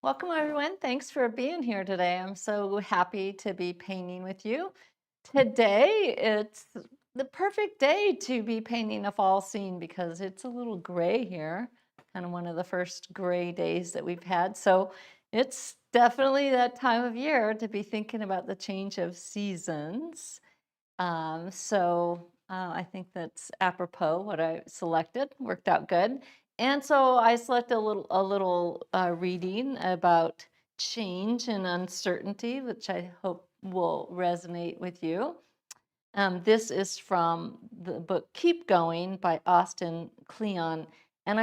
Welcome, everyone. Thanks for being here today. I'm so happy to be painting with you. Today, it's the perfect day to be painting a fall scene because it's a little gray here, kind of one of the first gray days that we've had. So it's definitely that time of year to be thinking about the change of seasons. I think that's apropos what I selected, worked out good. And so I selected a little reading about change and uncertainty, which I hope will resonate with you. This is from the book Keep Going by Austin Kleon. And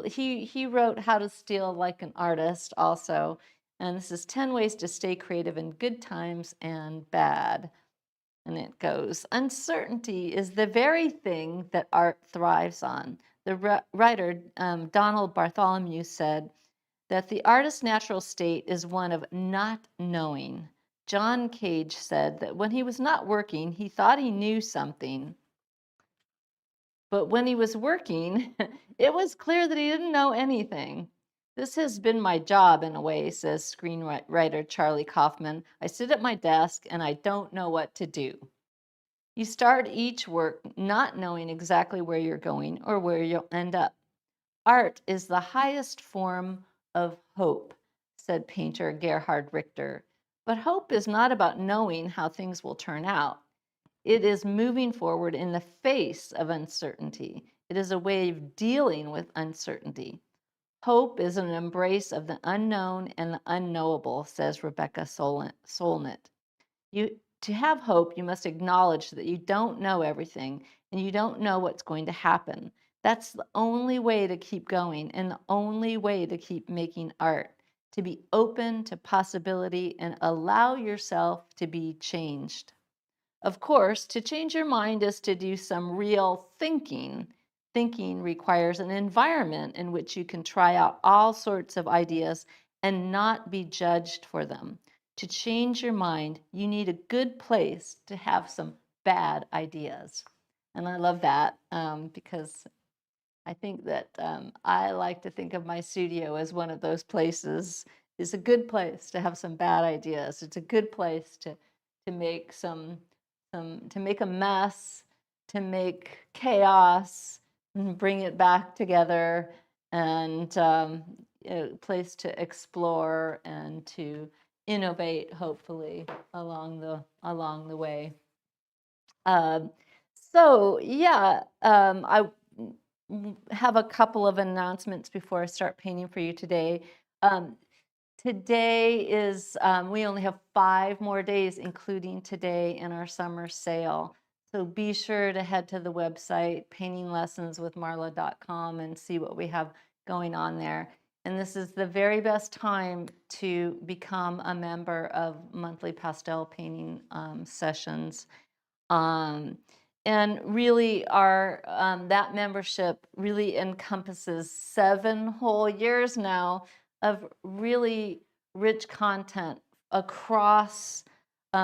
he wrote How to Steal Like an Artist also. And this is 10 ways to stay creative in good times and bad. And it goes, uncertainty is the very thing that art thrives on. The writer Donald Bartholomew said that the artist's natural state is one of not knowing. John Cage said that when he was not working, he thought he knew something. But when he was working, it was clear that he didn't know anything. This has been my job in a way, says screenwriter Charlie Kaufman. I sit at my desk and I don't know what to do. You start each work not knowing exactly where you're going or where you'll end up. Art is the highest form of hope, said painter Gerhard Richter. But hope is not about knowing how things will turn out. It is moving forward in the face of uncertainty. It is a way of dealing with uncertainty. Hope is an embrace of the unknown and the unknowable, says Rebecca Solnit. To have hope, you must acknowledge that you don't know everything and you don't know what's going to happen. That's the only way to keep going and the only way to keep making art, to be open to possibility and allow yourself to be changed. Of course, to change your mind is to do some real thinking. Thinking requires an environment in which you can try out all sorts of ideas and not be judged for them. To change your mind, you need a good place to have some bad ideas. And I love that because I think that I like to think of my studio as one of those places. It's a good place to have some bad ideas. It's a good place to make to make a mess, to make chaos, and bring it back together, and a place to explore and to innovate, hopefully along the way. Um, I have a couple of announcements before I start painting for you today. Um, we only have 5 more days, including today, in our summer sale. So be sure to head to the website, paintinglessonswithmarla.com, and see what we have going on there. And this is the very best time to become a member of monthly pastel painting sessions. Um, and really, our that membership really encompasses 7 whole years now of really rich content across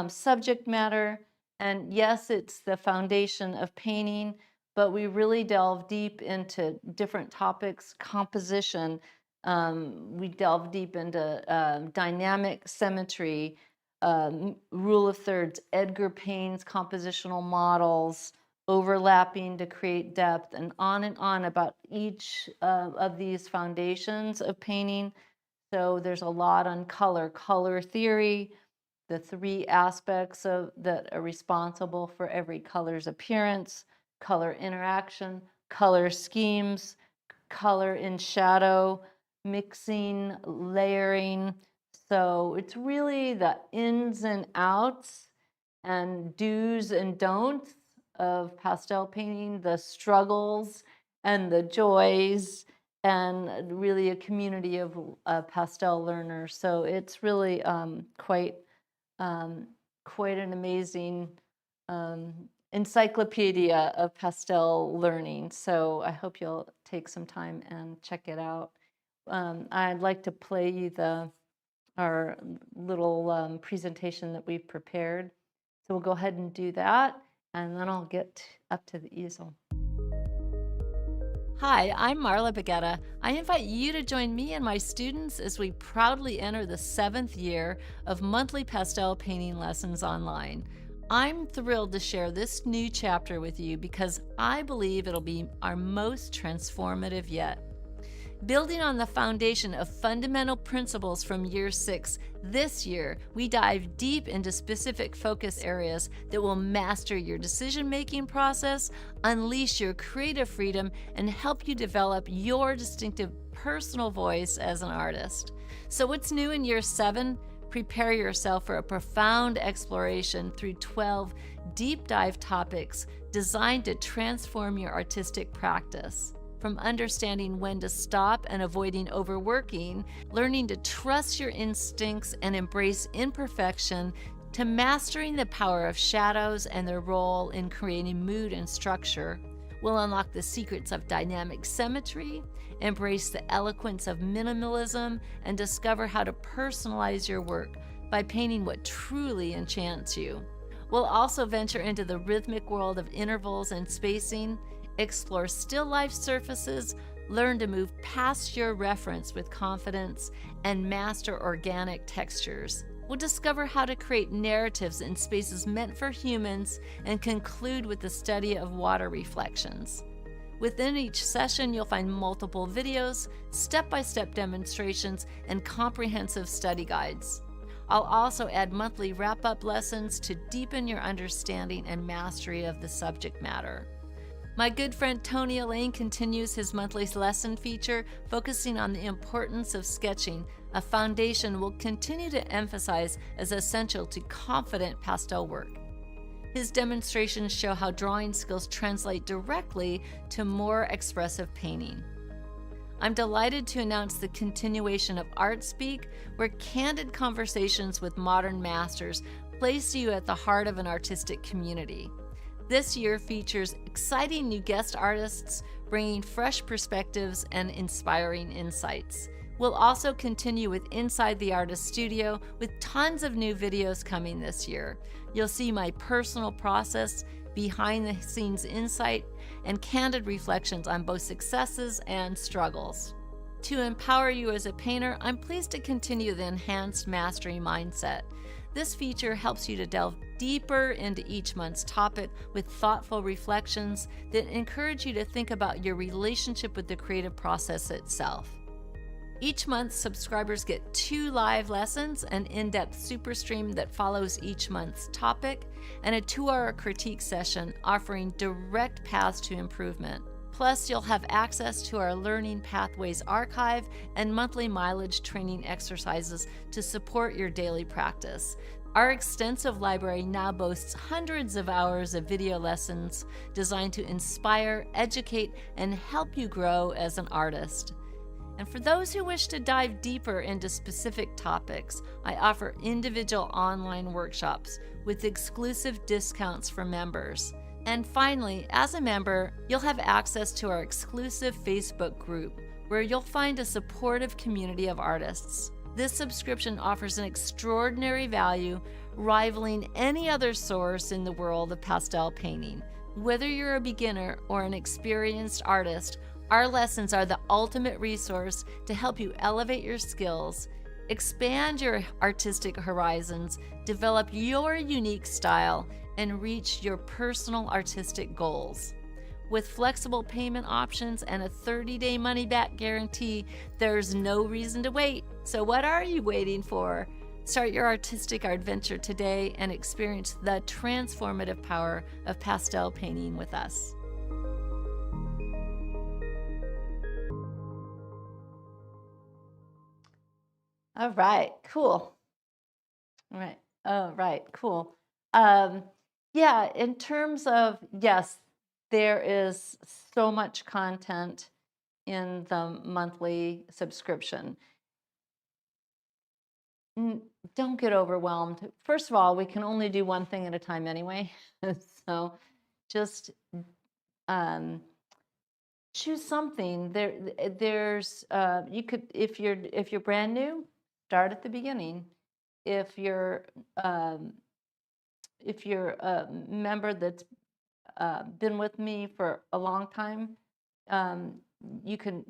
subject matter. And yes, it's the foundation of painting, but we really delve deep into different topics, composition. We delve deep into dynamic symmetry, rule of thirds, Edgar Payne's compositional models, overlapping to create depth, and on about each of these foundations of painting. So there's a lot on color theory, the 3 aspects that are responsible for every color's appearance, color interaction, color schemes, color in shadow, mixing, layering. So it's really the ins and outs and do's and don'ts of pastel painting, the struggles and the joys, and really a community of pastel learners. So it's really um, quite an amazing encyclopedia of pastel learning. So I hope you'll take some time and check it out. I'd like to play you our little presentation that we've prepared. So we'll go ahead and do that, and then I'll get up to the easel. Hi, I'm Marla Bagetta. I invite you to join me and my students as we proudly enter the 7th year of monthly pastel painting lessons online. I'm thrilled to share this new chapter with you because I believe it'll be our most transformative yet. Building on the foundation of fundamental principles from year 6, this year we dive deep into specific focus areas that will master your decision making process, unleash your creative freedom, and help you develop your distinctive personal voice as an artist. So, what's new in year 7? Prepare yourself for a profound exploration through 12 deep dive topics designed to transform your artistic practice. From understanding when to stop and avoiding overworking, learning to trust your instincts and embrace imperfection, to mastering the power of shadows and their role in creating mood and structure, will unlock the secrets of dynamic symmetry, embrace the eloquence of minimalism, and discover how to personalize your work by painting what truly enchants you. We'll also venture into the rhythmic world of intervals and spacing, explore still life surfaces, learn to move past your reference with confidence, and master organic textures. We'll discover how to create narratives in spaces meant for humans and conclude with the study of water reflections. Within each session, you'll find multiple videos, step-by-step demonstrations, and comprehensive study guides. I'll also add monthly wrap-up lessons to deepen your understanding and mastery of the subject matter. My good friend Tony Elaine continues his monthly lesson feature, focusing on the importance of sketching, a foundation we'll continue to emphasize as essential to confident pastel work. His demonstrations show how drawing skills translate directly to more expressive painting. I'm delighted to announce the continuation of Art Speak, where candid conversations with modern masters place you at the heart of an artistic community. This year features exciting new guest artists bringing fresh perspectives and inspiring insights. We'll also continue with Inside the Artist Studio with tons of new videos coming this year. You'll see my personal process, behind the scenes insight, and candid reflections on both successes and struggles. To empower you as a painter, I'm pleased to continue the Enhanced Mastery Mindset. This feature helps you to delve deeper into each month's topic with thoughtful reflections that encourage you to think about your relationship with the creative process itself. Each month, subscribers get 2 live lessons, an in-depth super stream that follows each month's topic, and a 2-hour critique session offering direct paths to improvement. Plus, you'll have access to our Learning Pathways archive and monthly mileage training exercises to support your daily practice. Our extensive library now boasts hundreds of hours of video lessons designed to inspire, educate, and help you grow as an artist. And for those who wish to dive deeper into specific topics, I offer individual online workshops with exclusive discounts for members. And finally, as a member, you'll have access to our exclusive Facebook group, where you'll find a supportive community of artists. This subscription offers an extraordinary value, rivaling any other source in the world of pastel painting. Whether you're a beginner or an experienced artist, our lessons are the ultimate resource to help you elevate your skills, expand your artistic horizons, develop your unique style, and reach your personal artistic goals. With flexible payment options and a 30-day money-back guarantee, there's no reason to wait. So what are you waiting for? Start your artistic adventure today and experience the transformative power of pastel painting with us. All right, cool. All right, cool. Um, yeah, in terms of, yes, there is so much content in the monthly subscription. Don't get overwhelmed. First of all, we can only do one thing at a time anyway. So just um, choose something. There's you could, if you're brand new, start at the beginning. If you're a member that's been with me for a long time, you can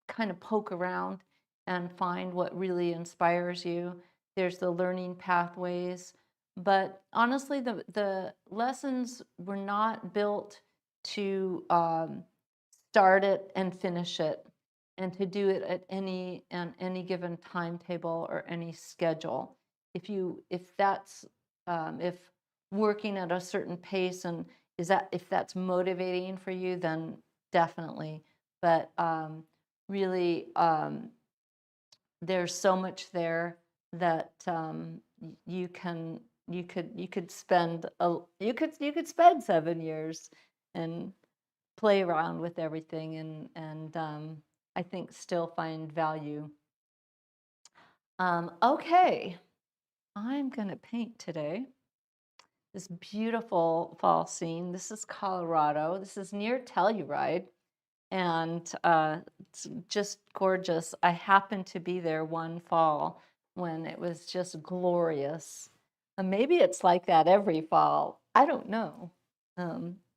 kind of poke around and find what really inspires you. There's the learning pathways, but honestly, the lessons were not built to start it and finish it, and to do it at any given timetable or any schedule. If that's if working at a certain pace and is that if that's motivating for you, then definitely. But really, there's so much there that you could spend you could spend 7 years and play around with everything and I think still find value. Okay, I'm gonna paint today this beautiful fall scene. This is Colorado. This is near Telluride, and it's just gorgeous. I happened to be there one fall when it was just glorious. And maybe it's like that every fall. I don't know,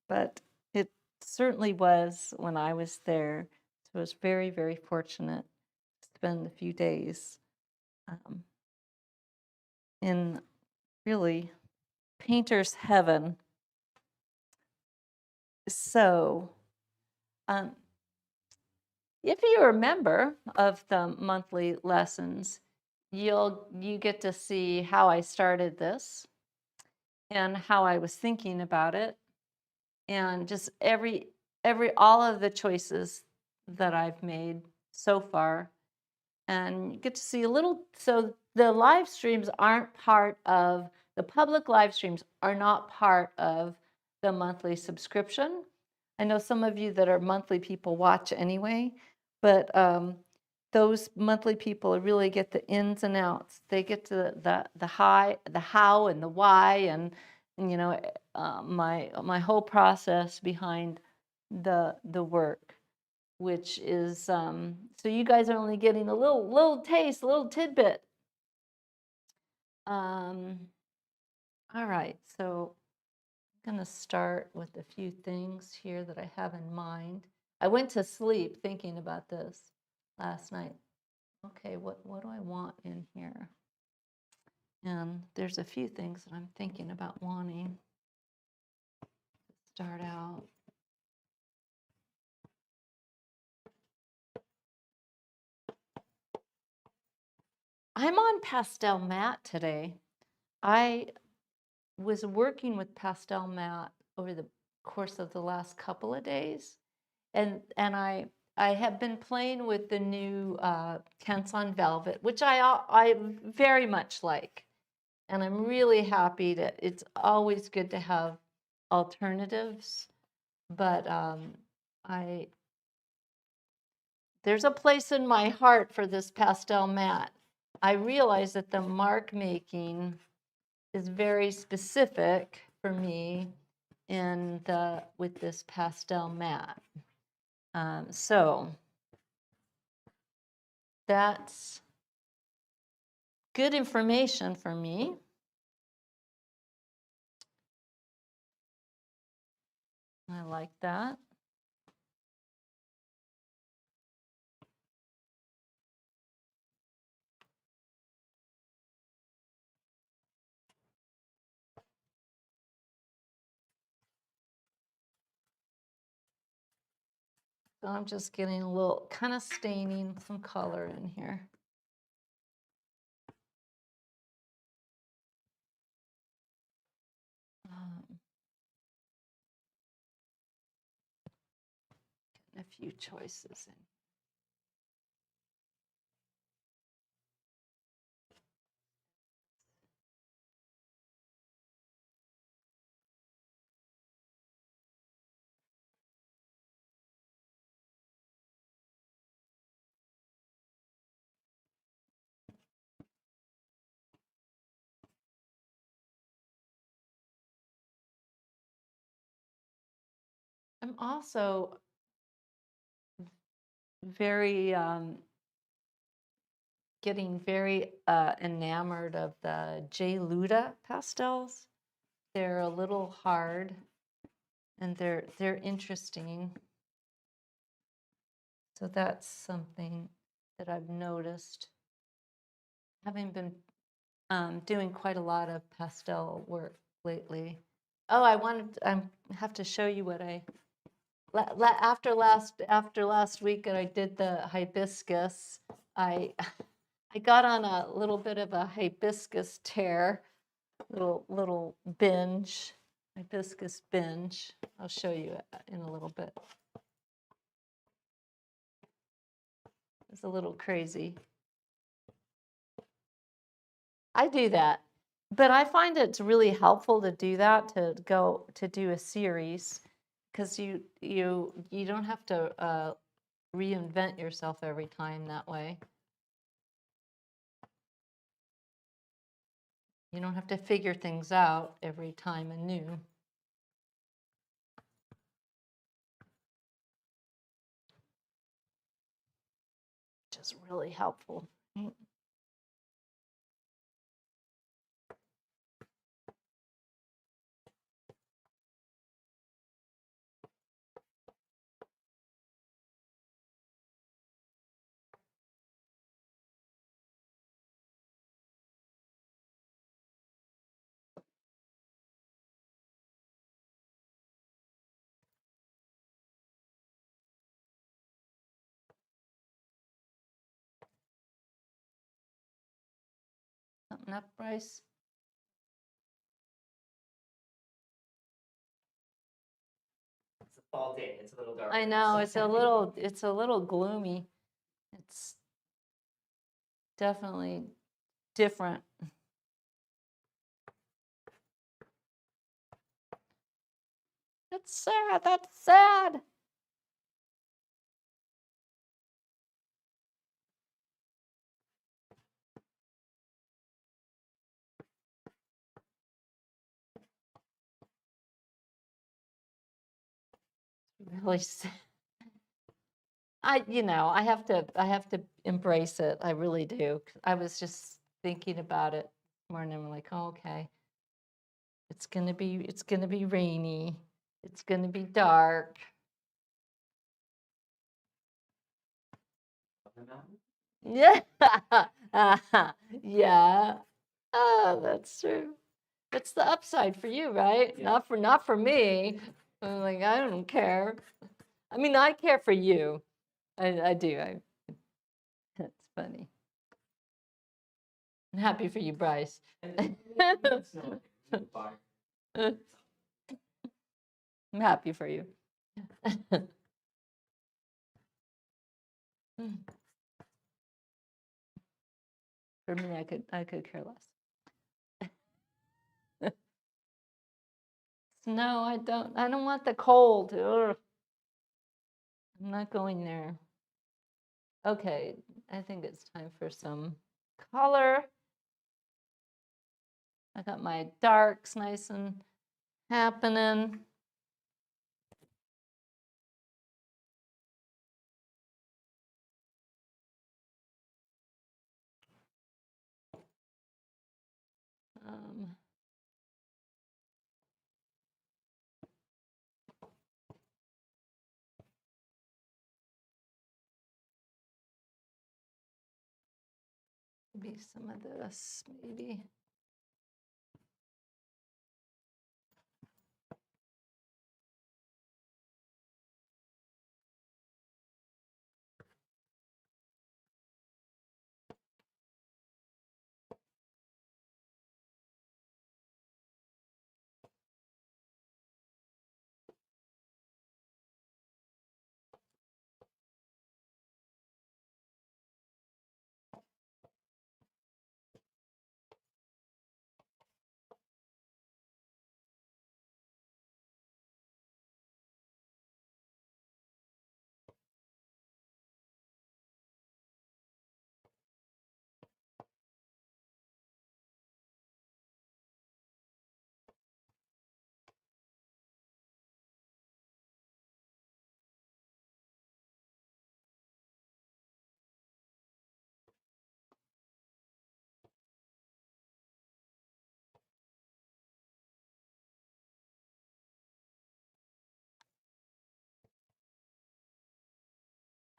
but it certainly was when I was there. So I was very, very fortunate to spend a few days um, in really painter's heaven. So, um, if you're a member of the monthly lessons, you get to see how I started this and how I was thinking about it and just every all of the choices that I've made so far, and you get to see a little. So the live streams aren't part of the public live streams are not part of the monthly subscription. I know some of you that are monthly people watch anyway, but those monthly people really get the ins and outs. They get to the how, and the why, and my whole process behind the work, which is so you guys are only getting a little taste, a little tidbit. Um, all right, so I'm going to start with a few things here that I have in mind. I went to sleep thinking about this last night. Okay, what do I want in here? And there's a few things that I'm thinking about wanting to start out. I'm on Pastel Matte today. I was working with Pastel Matte over the course of the last couple of days, and I have been playing with the new Canson Velvet, which I very much like, and I'm really happy to. It's always good to have alternatives, but I there's a place in my heart for this Pastel Matte. I realize that the mark making is very specific for me in the with this Pastel Matte. So that's good information for me. I like that. So I'm just getting a little kind of staining some color in here. Getting a few choices in. I'm also very getting very enamored of the J. Luda pastels. They're a little hard and they're interesting. So that's something that I've noticed, having been doing quite a lot of pastel work lately. Oh, I have to show you what after last week and I did the hibiscus. I I got on a little bit of a hibiscus tear, little binge, hibiscus binge. I'll show you in a little bit. It's a little crazy. I do that, but I find it's really helpful to do that, to do a series, because you don't have to reinvent yourself every time that way. You don't have to figure things out every time anew. Which is really helpful. Right? Something up, Bryce? It's a fall day. It's a little dark. I know it's a little gloomy. It's definitely different. That's sad. That's sad. Really sad. I have to embrace it. I really do. I was just thinking about it more, and I'm like, oh, okay, it's gonna be rainy. It's gonna be dark. On the mountain. Yeah. Yeah. Oh, that's true. It's the upside for you, right? Yeah. Not for me. I'm like, I don't care. I mean, I care for you. I do. That's funny. I'm happy for you, Bryce. And snow. Fire. I'm happy for you. For me, I could care less. No, I don't. I don't want the cold. Ugh. I'm not going there. Okay, I think it's time for some color. I got my darks nice and happening. Um, maybe some of this, maybe.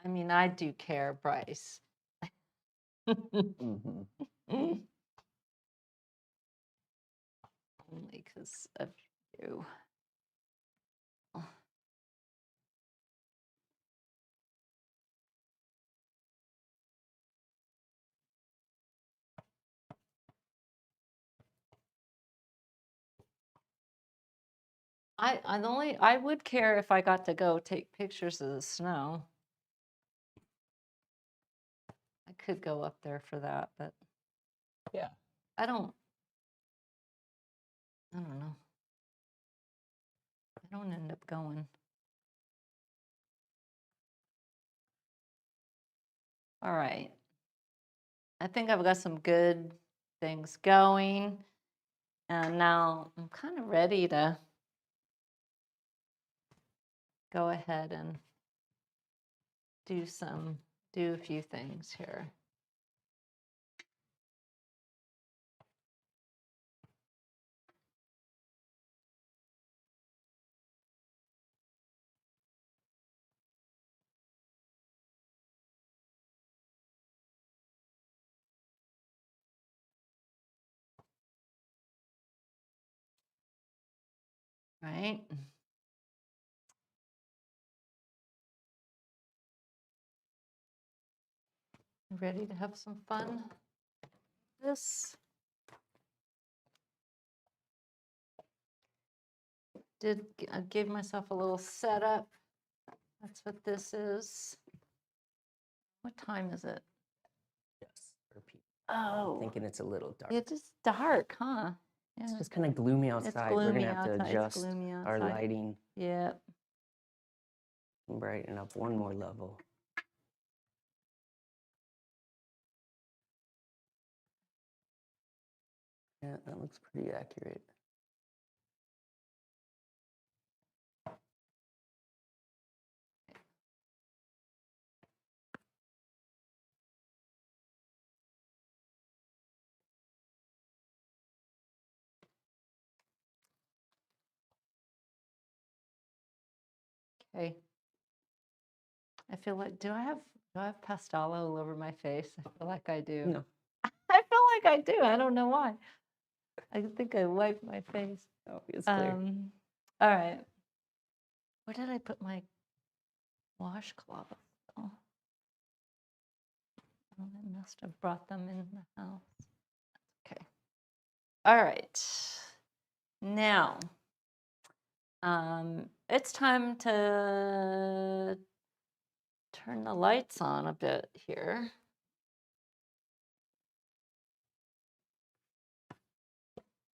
I mean, I do care, Bryce. Mm-hmm. Only because of you. I would care if I got to go take pictures of the snow. I could go up there for that, but Yeah. I don't know. I don't end up going. All right. I think I've got some good things going. And now I'm kind of ready to go ahead and do a few things here. Right? Ready to have some fun? This I gave myself a little setup. That's what this is. What time is it? Yes. Repeat. Oh, Thinking it's a little dark. it's just dark, huh? It's Yeah, just kind of gloomy it's outside. We're gloomy gonna have to outside. It's adjust gloomy our outside. lighting Yep. and brighten up one more level. Yeah, that looks pretty accurate. Okay. I feel like, do I have pastel all over my face? I feel like I do. No. I feel like I do. I don't know why. I think I wiped my face. Oh, it's clear. All right. Where did I put my washcloth? Oh, I must have brought them in the house. Okay. All right. Now, it's time to turn the lights on a bit here.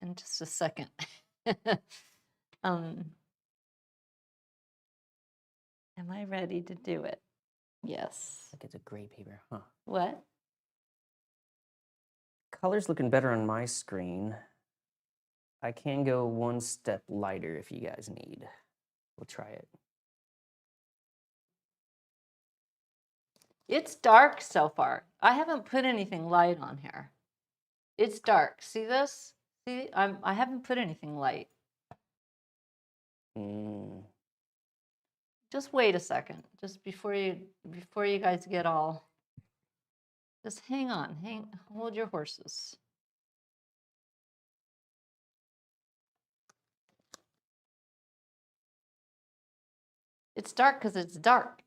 In just a second. Am I ready to do it? Yes. Like it's a gray paper, huh? What? Color's looking better on my screen. I can go one step lighter if you guys need. We'll try it. It's dark so far. I haven't put anything light on here. It's dark. See this? See, I haven't put anything light. Just wait a second. Just before you guys get all. Just hang on. Hold your horses. It's dark because it's dark.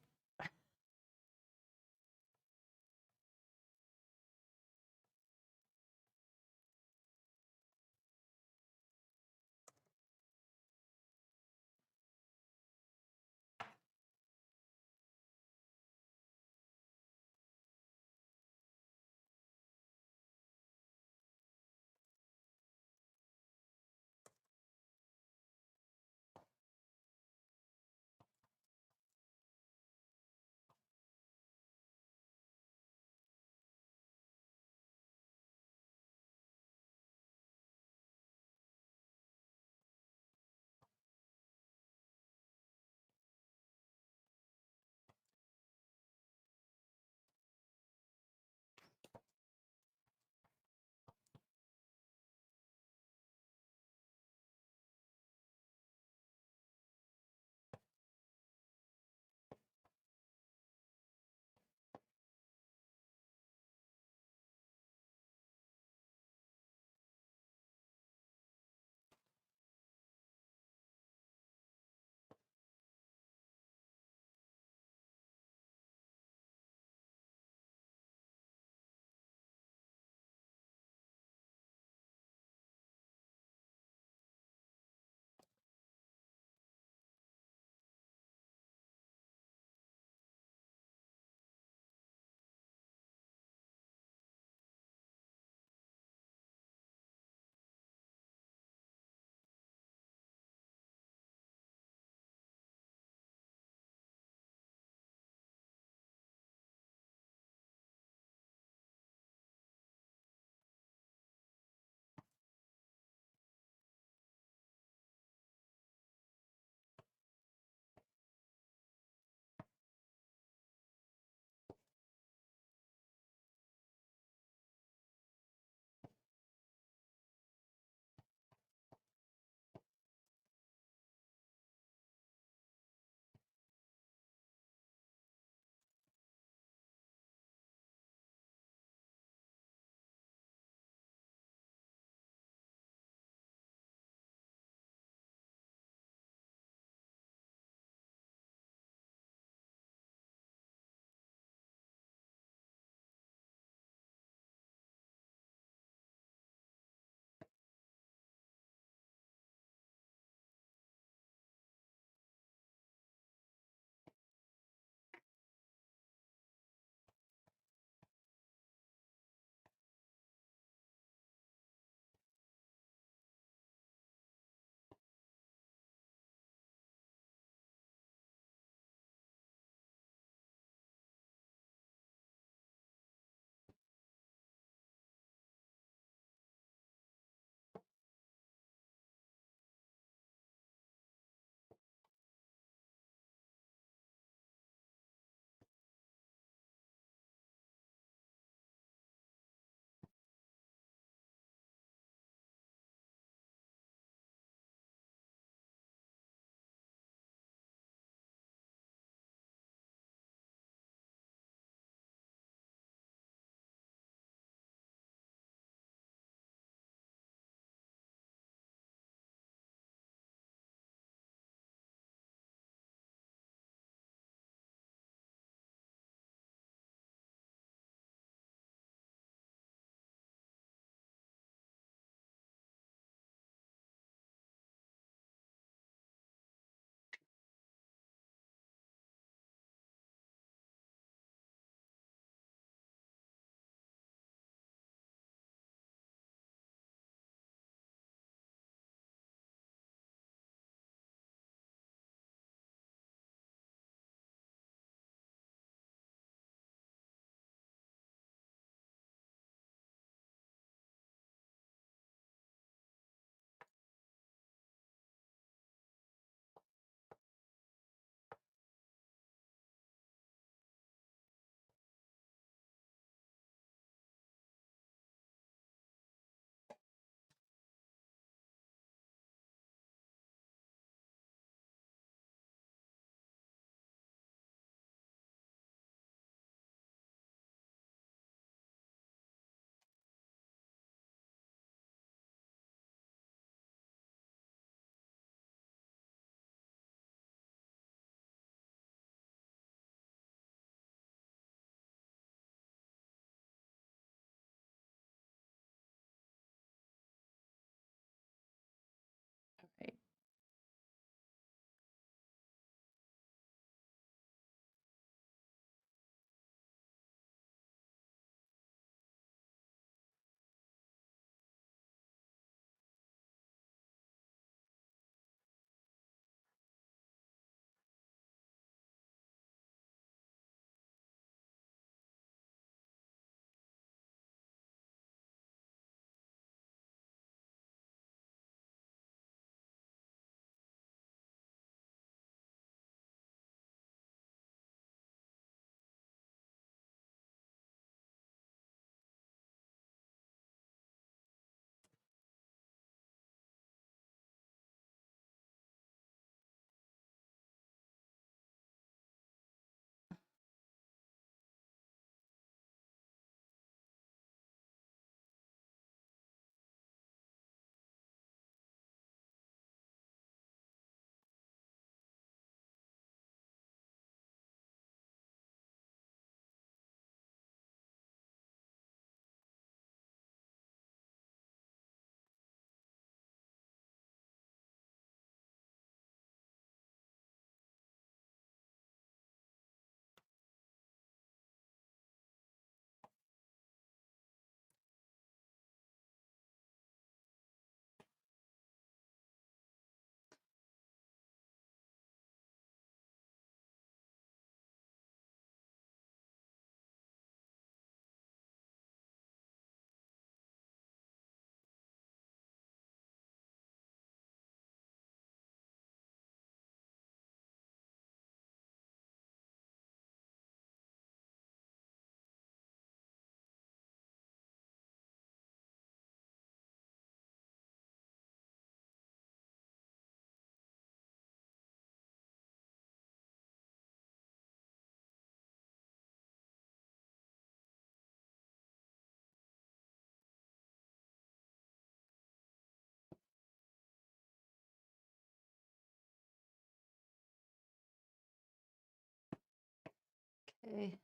Okay.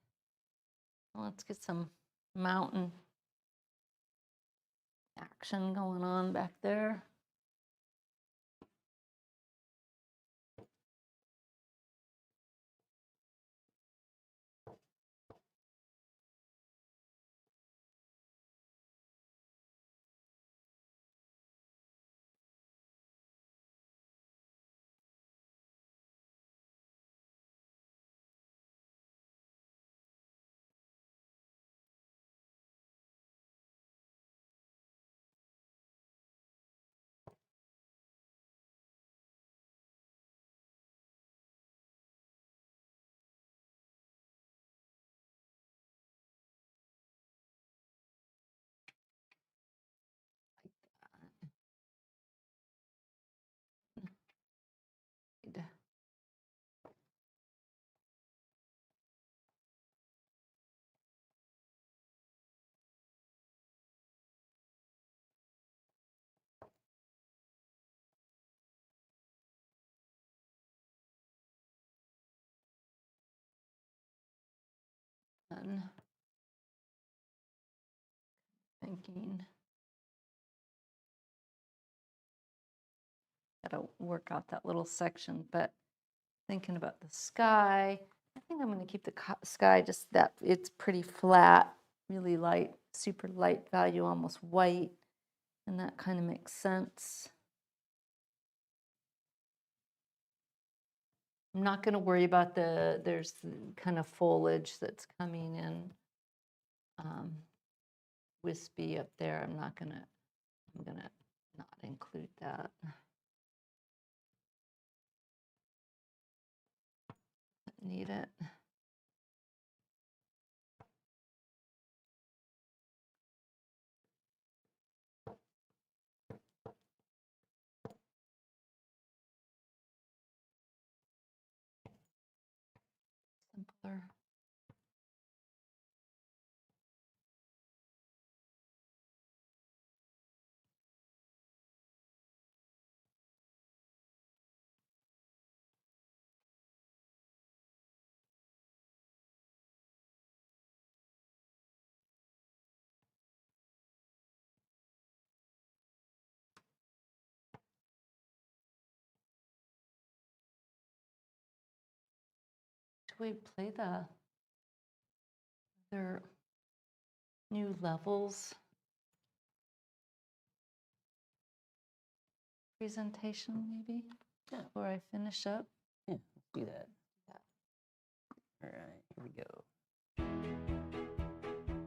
Well, let's get some mountain action going on back there. And thinking, gotta work out that little section, but thinking about the sky, I think I'm going to keep the sky just that it's pretty flat, really light, super light value, almost white, and that kind of makes sense. I'm not going to worry about there's the kind of foliage that's coming in, wispy up there. I'm gonna not include that. Need it. Simpler. Do we play the other new levels presentation maybe? Yeah. Before I finish up? Yeah, let's do that. All right, here we go.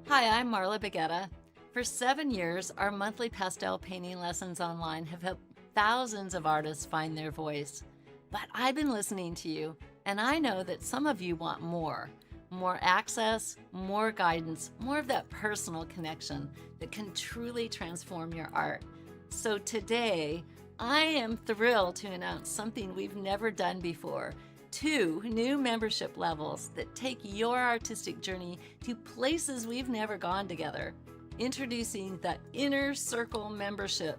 Hi, I'm Marla Baguetta. For 7 years, our monthly pastel painting lessons online have helped thousands of artists find their voice. But I've been listening to you, and I know that some of you want more. More access, more guidance, more of that personal connection that can truly transform your art. So today, I am thrilled to announce something we've never done before. 2 new membership levels that take your artistic journey to places we've never gone together. Introducing the Inner Circle membership.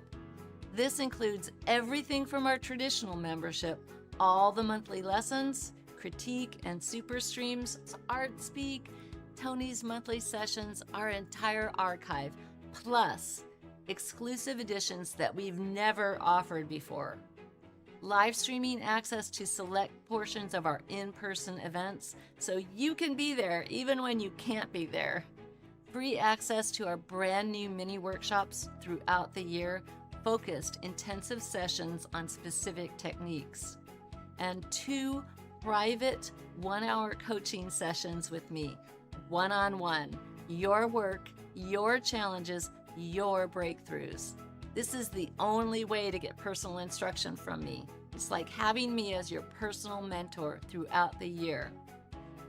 This includes everything from our traditional membership, all the monthly lessons, critique and super streams, art speak, Tony's monthly sessions, our entire archive, plus exclusive editions that we've never offered before. Live streaming access to select portions of our in-person events so you can be there even when you can't be there. Free access to our brand new mini workshops throughout the year, focused intensive sessions on specific techniques. And 2 private 1-hour coaching sessions with me, one-on-one, your work, your challenges, your breakthroughs. This is the only way to get personal instruction from me. It's like having me as your personal mentor throughout the year.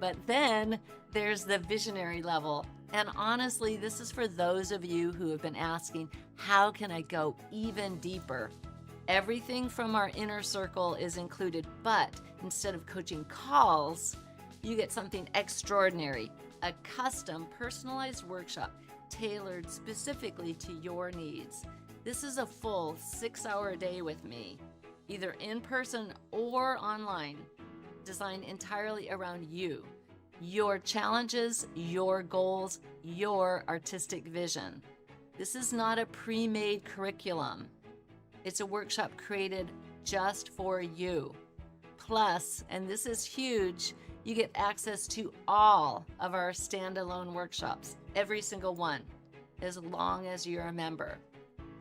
But then there's the visionary level. And honestly, this is for those of you who have been asking, how can I go even deeper? Everything from our inner circle is included, but instead of coaching calls, you get something extraordinary, a custom personalized workshop tailored specifically to your needs. This is a full 6-hour day with me, either in person or online, designed entirely around you. your challenges, your goals, your artistic vision. This is not a pre-made curriculum. It's a workshop created just for you. Plus, and this is huge, you get access to all of our standalone workshops, every single one, as long as you're a member.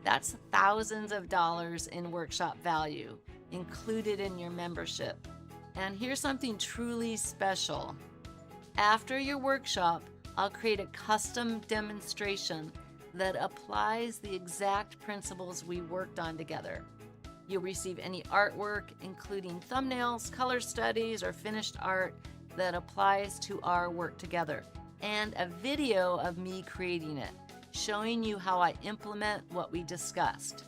That's thousands of dollars in workshop value included in your membership. And here's something truly special. After your workshop, I'll create a custom demonstration that applies the exact principles we worked on together. You'll receive any artwork, including thumbnails, color studies, or finished art that applies to our work together, and a video of me creating it, showing you how I implement what we discussed.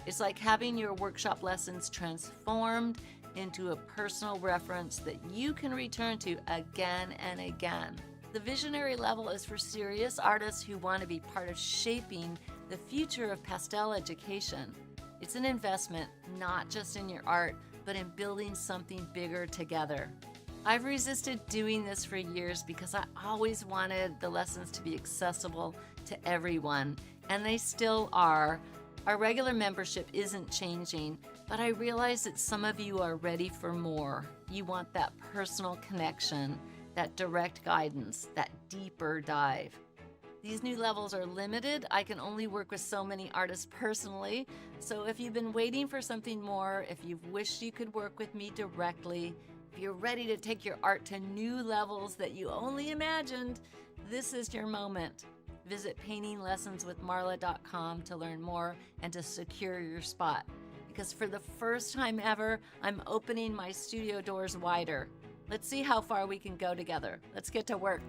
It's like having your workshop lessons transformed into a personal reference that you can return to again and again. The visionary level is for serious artists who want to be part of shaping the future of pastel education. It's an investment not just in your art, but in building something bigger together. I've resisted doing this for years because I always wanted the lessons to be accessible to everyone, and they still are. Our regular membership isn't changing, but I realize that some of you are ready for more. You want that personal connection, that direct guidance, that deeper dive. These new levels are limited. I can only work with so many artists personally. So if you've been waiting for something more, if you've wished you could work with me directly, if you're ready to take your art to new levels that you only imagined, this is your moment. Visit paintinglessonswithmarla.com to learn more and to secure your spot. Because for the first time ever, I'm opening my studio doors wider. Let's see how far we can go together. Let's get to work.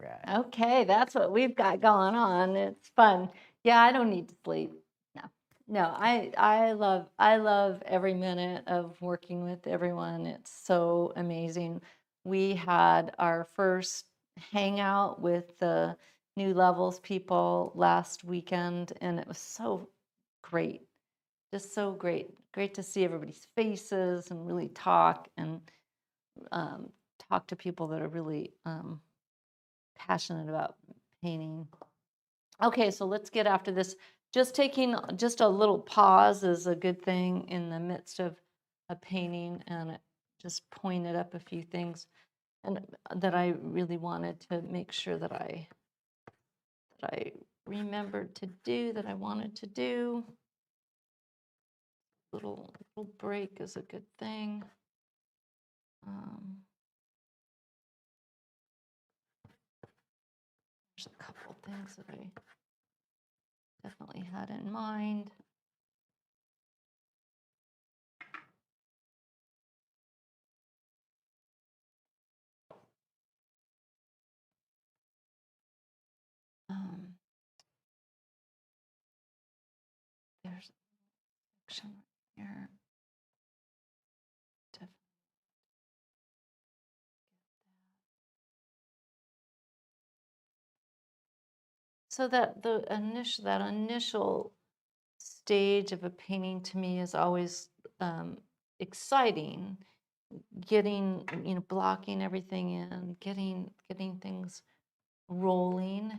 Right. Okay, that's what we've got going on. It's fun. Yeah, I don't need to sleep. No, I love every minute of working with everyone. It's so amazing. We had our first hangout with the New Levels people last weekend, and it was so great. Just so great. Great to see everybody's faces and really talk and talk to people that are really passionate about painting. Okay, so let's get after this. Just taking just a little pause is a good thing in the midst of a painting, and it just pointed up a few things and that I really wanted to make sure that I remembered to do, that I wanted to do. Little break is a good thing. There's a couple things that I definitely had in mind. There's a section here. So that that initial stage of a painting to me is always exciting. Getting, blocking everything in, getting things rolling,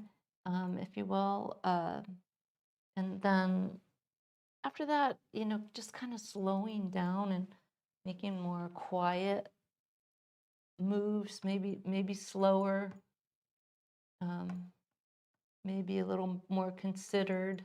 if you will, and then after that, just kind of slowing down and making more quiet moves, maybe slower, maybe a little more considered.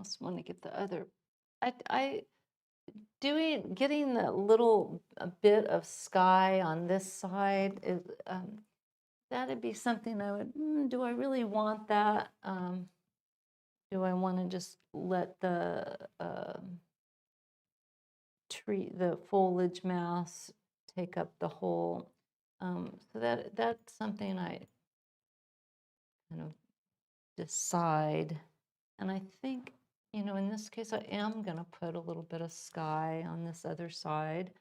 almost want to get the other. I getting the a bit of sky on this side is that'd be something I would. Do I really want that? Do I want to just let the the foliage mass take up the whole? So that's something I kind of decide. And I think, in this case, I am going to put a little bit of sky on this other side.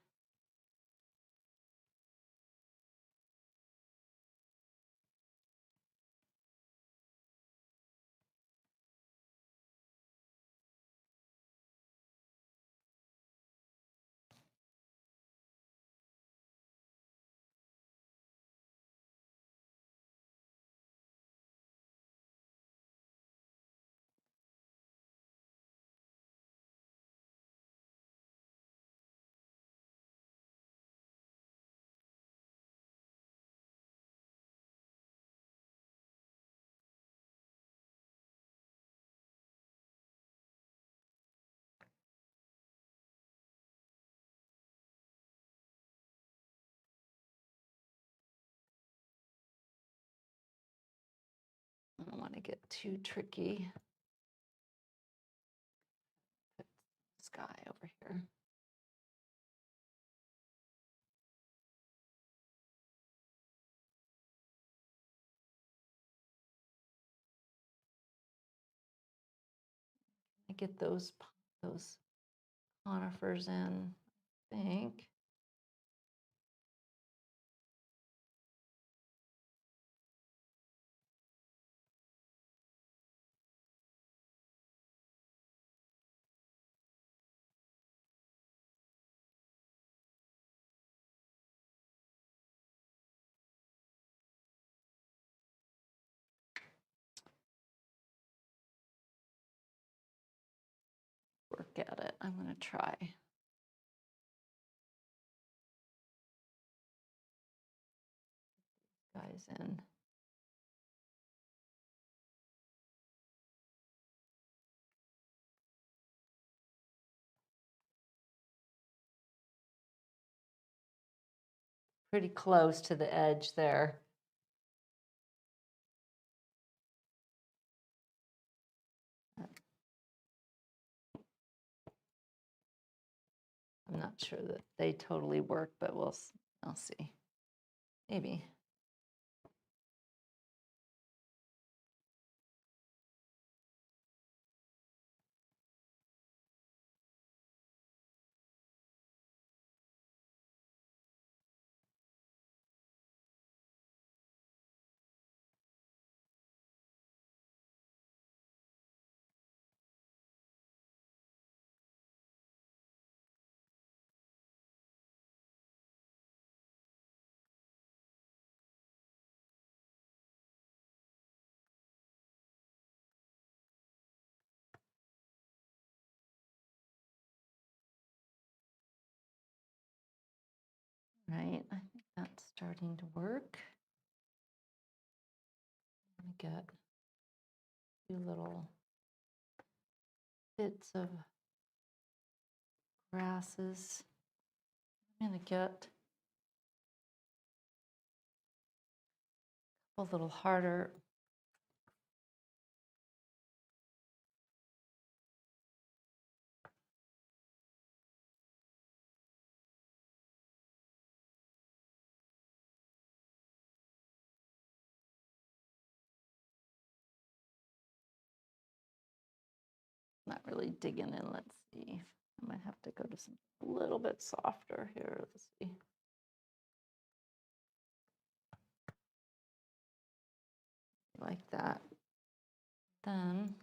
I don't want to get too tricky. Put sky over here. I get those conifers in, I think. Work at it. I'm going to try. Guys in. Pretty close to the edge there. I'm not sure that they totally work, but I'll see. Maybe. Right, I think that's starting to work. I'm gonna get a few little bits of grasses. I'm gonna get a little harder. Not really digging in. Let's see. I might have to go to some a little bit softer here. Let's see. Like that. Then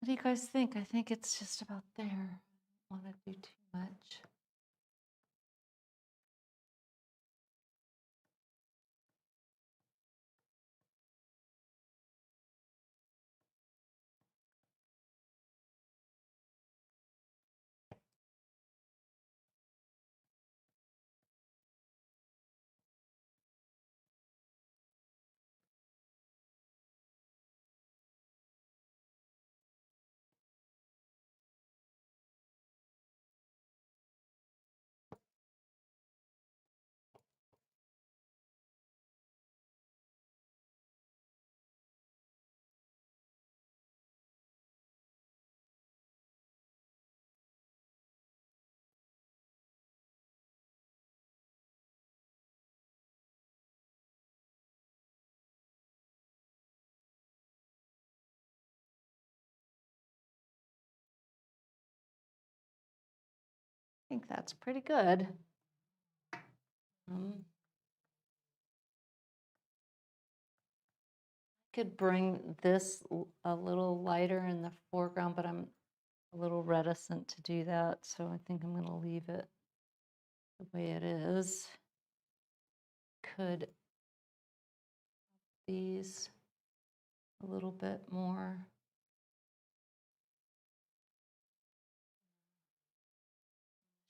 What do you guys think? I think it's just about there. I don't want to do too much. I think that's pretty good. Could bring this a little lighter in the foreground, but I'm a little reticent to do that, so I think I'm going to leave it the way it is. Could these a little bit more.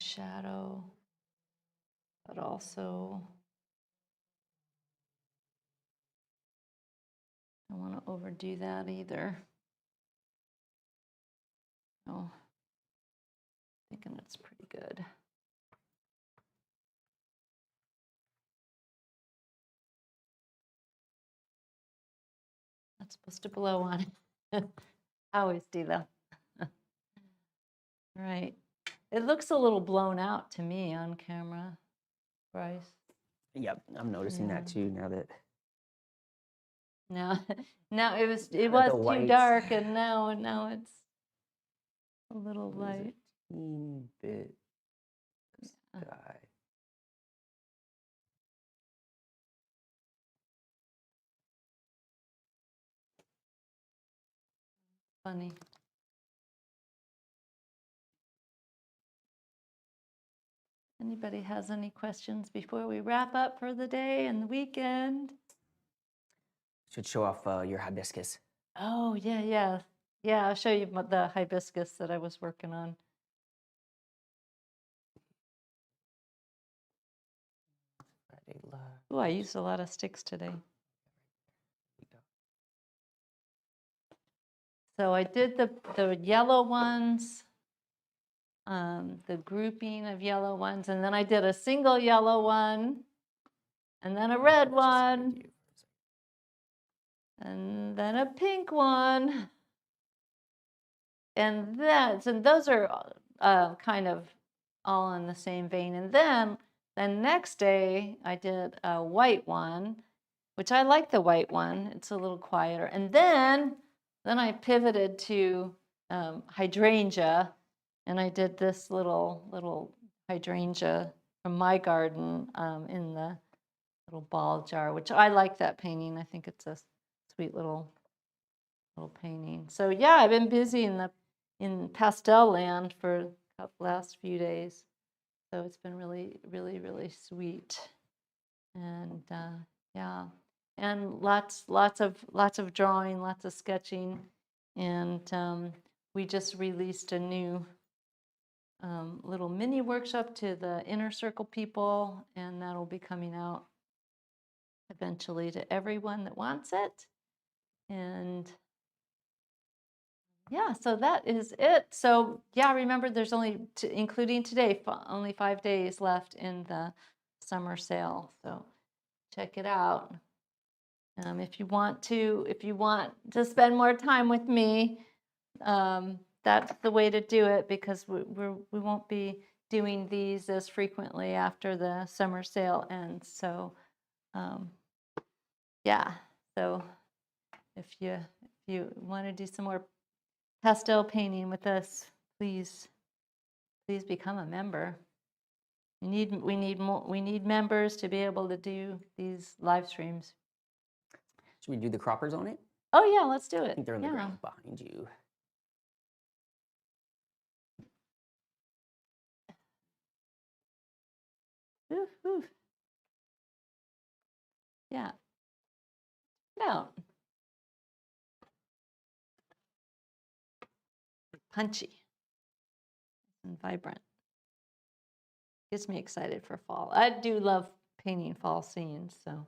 Shadow, but also I don't want to overdo that either. No, thinking it's pretty good. That's supposed to blow on it. I always do that. Right. It looks a little blown out to me on camera, Bryce. Yep, I'm noticing that too now that Now, now it was the too whites- dark, and now it's a little there's light. a teeny bit of Yeah. sky. Funny. Anybody has any questions before we wrap up for the day and the weekend? Should show off your hibiscus. Oh, yeah. Yeah, I'll show you the hibiscus that I was working on. Friday love. Oh, I used a lot of sticks today. So I did the yellow ones, the grouping of yellow ones, and then I did a single yellow one, and then a red one, and then a pink one. And those are kind of all in the same vein. And then the next day I did a white one, which I like the white one. It's a little quieter. And then I pivoted to hydrangea, and I did this little hydrangea from my garden in the little ball jar, which I like that painting. I think it's a sweet little painting. So yeah, I've been busy in pastel land for the last few days. So it's been really, really, really sweet. And yeah, and lots of drawing, lots of sketching. And we just released a new little mini workshop to the inner circle people, and that'll be coming out eventually to everyone that wants it. And yeah, so that is it. So yeah, remember there's only, including today, only 5 days left in the summer sale. So check it out. If you want to spend more time with me, that's the way to do it, because we won't be doing these as frequently after the summer sale ends. So yeah, so if you want to do some more pastel painting with us, please become a member. We need members to be able to do these live streams. Should we do the croppers on it? Oh yeah, let's do I it. think they're on the Yeah. ground behind you. Oof, oof. Yeah. No. Punchy and vibrant. Gets me excited for fall. I do love painting fall scenes, so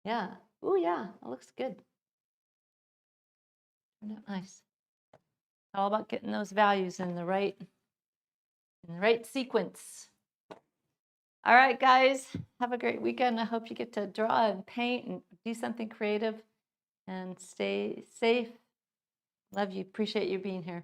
yeah. Oh yeah, that looks good. Turned out nice. All about getting those values in the right sequence. All right, guys, have a great weekend. I hope you get to draw and paint and do something creative and stay safe. Love you. Appreciate you being here.